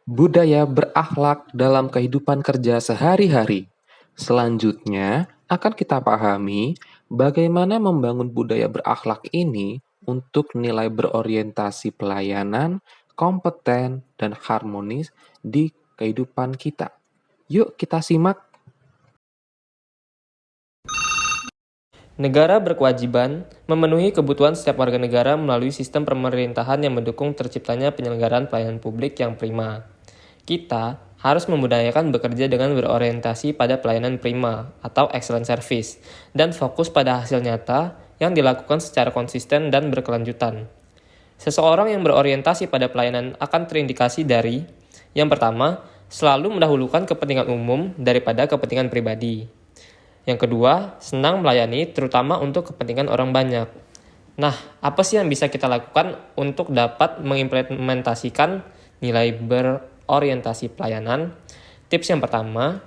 budaya berakhlak dalam kehidupan kerja sehari-hari. Selanjutnya, akan kita pahami bagaimana membangun budaya berakhlak ini untuk nilai berorientasi pelayanan, kompeten, dan harmonis di kehidupan kita. Yuk kita simak. Negara berkewajiban memenuhi kebutuhan setiap warga negara melalui sistem pemerintahan yang mendukung terciptanya penyelenggaraan pelayanan publik yang prima. Kita harus membudayakan bekerja dengan berorientasi pada pelayanan prima atau excellent service dan fokus pada hasil nyata yang dilakukan secara konsisten dan berkelanjutan. Seseorang yang berorientasi pada pelayanan akan terindikasi dari yang pertama, selalu mendahulukan kepentingan umum daripada kepentingan pribadi. Yang kedua, senang melayani terutama untuk kepentingan orang banyak. Nah, apa sih yang bisa kita lakukan untuk dapat mengimplementasikan nilai berorientasi pelayanan? Tips yang pertama,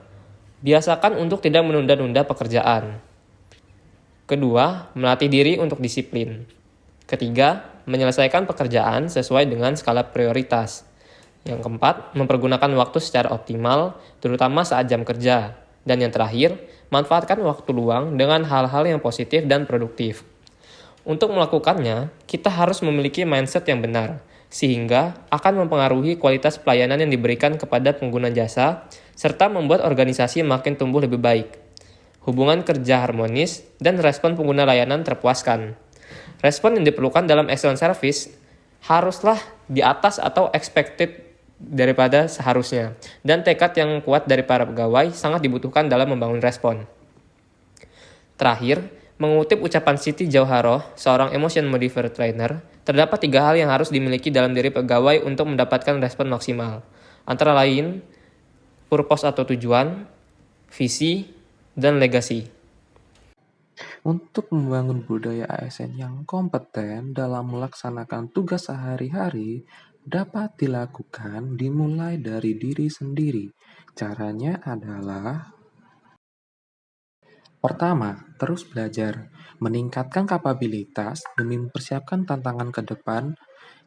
biasakan untuk tidak menunda-nunda pekerjaan. Kedua, melatih diri untuk disiplin. Ketiga, menyelesaikan pekerjaan sesuai dengan skala prioritas. Yang keempat, mempergunakan waktu secara optimal, terutama saat jam kerja. Dan yang terakhir, manfaatkan waktu luang dengan hal-hal yang positif dan produktif. Untuk melakukannya, kita harus memiliki mindset yang benar, sehingga akan mempengaruhi kualitas pelayanan yang diberikan kepada pengguna jasa, serta membuat organisasi makin tumbuh lebih baik. Hubungan kerja harmonis, dan respon pengguna layanan terpuaskan. Respon yang diperlukan dalam excellent service haruslah di atas atau expected daripada seharusnya, dan tekad yang kuat dari para pegawai sangat dibutuhkan dalam membangun respon. Terakhir, mengutip ucapan Siti Jauharoh, seorang emotion modifier trainer, terdapat 3 hal yang harus dimiliki dalam diri pegawai untuk mendapatkan respon maksimal, antara lain purpose atau tujuan, visi, dan legacy. Untuk membangun budaya ASN yang kompeten dalam melaksanakan tugas sehari-hari dapat dilakukan dimulai dari diri sendiri. Caranya adalah pertama, terus belajar, meningkatkan kapabilitas demi mempersiapkan tantangan ke depan.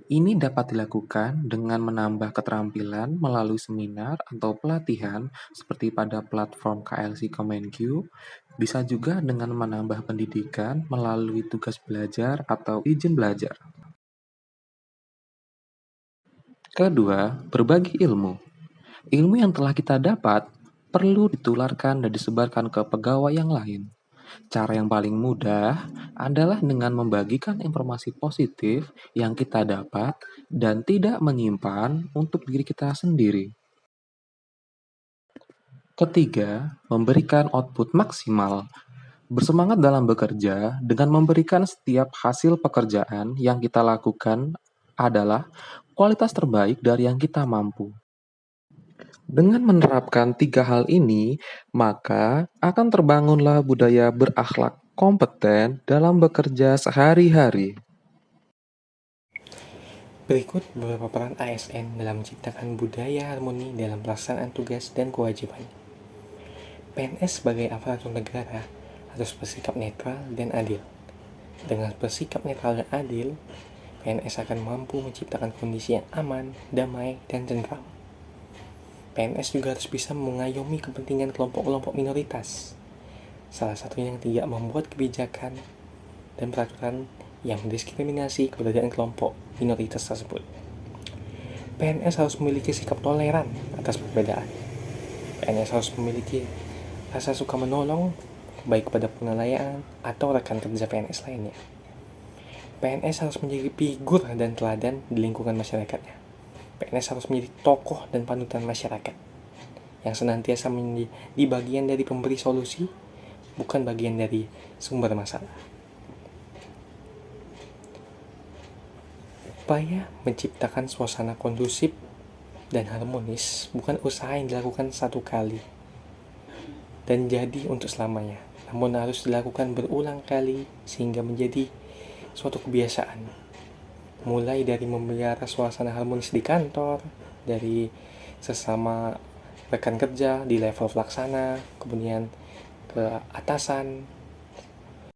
Ini dapat dilakukan dengan menambah keterampilan melalui seminar atau pelatihan seperti pada platform KLC Kemenq. Bisa juga dengan menambah pendidikan melalui tugas belajar atau izin belajar. Kedua, berbagi ilmu. Ilmu yang telah kita dapat perlu ditularkan dan disebarkan ke pegawai yang lain. Cara yang paling mudah adalah dengan membagikan informasi positif yang kita dapat dan tidak menyimpan untuk diri kita sendiri. Ketiga, memberikan output maksimal. Bersemangat dalam bekerja dengan memberikan setiap hasil pekerjaan yang kita lakukan adalah kualitas terbaik dari yang kita mampu. Dengan menerapkan 3 hal ini, maka akan terbangunlah budaya berakhlak kompeten dalam bekerja sehari-hari. Berikut beberapa peran ASN dalam menciptakan budaya harmoni dalam pelaksanaan tugas dan kewajiban. PNS sebagai aparatur negara harus bersikap netral dan adil. Dengan bersikap netral dan adil, PNS akan mampu menciptakan kondisi yang aman, damai, dan tentram. PNS juga harus bisa mengayomi kepentingan kelompok-kelompok minoritas. Salah satunya yang tidak membuat kebijakan dan peraturan yang mendiskriminasi keberadaan kelompok minoritas tersebut. PNS harus memiliki sikap toleran atas perbedaan. PNS harus memiliki rasa suka menolong baik kepada penilaian atau rekan kerja PNS lainnya. PNS harus menjadi figur dan teladan di lingkungan masyarakatnya. PNS harus menjadi tokoh dan panutan masyarakat yang senantiasa menjadi bagian dari pemberi solusi, bukan bagian dari sumber masalah. Upaya menciptakan suasana kondusif dan harmonis bukan usaha yang dilakukan satu kali dan jadi untuk selamanya, namun harus dilakukan berulang kali sehingga menjadi suatu kebiasaan. Mulai dari memelihara suasana harmonis di kantor, dari sesama rekan kerja di level pelaksana, kemudian ke atasan,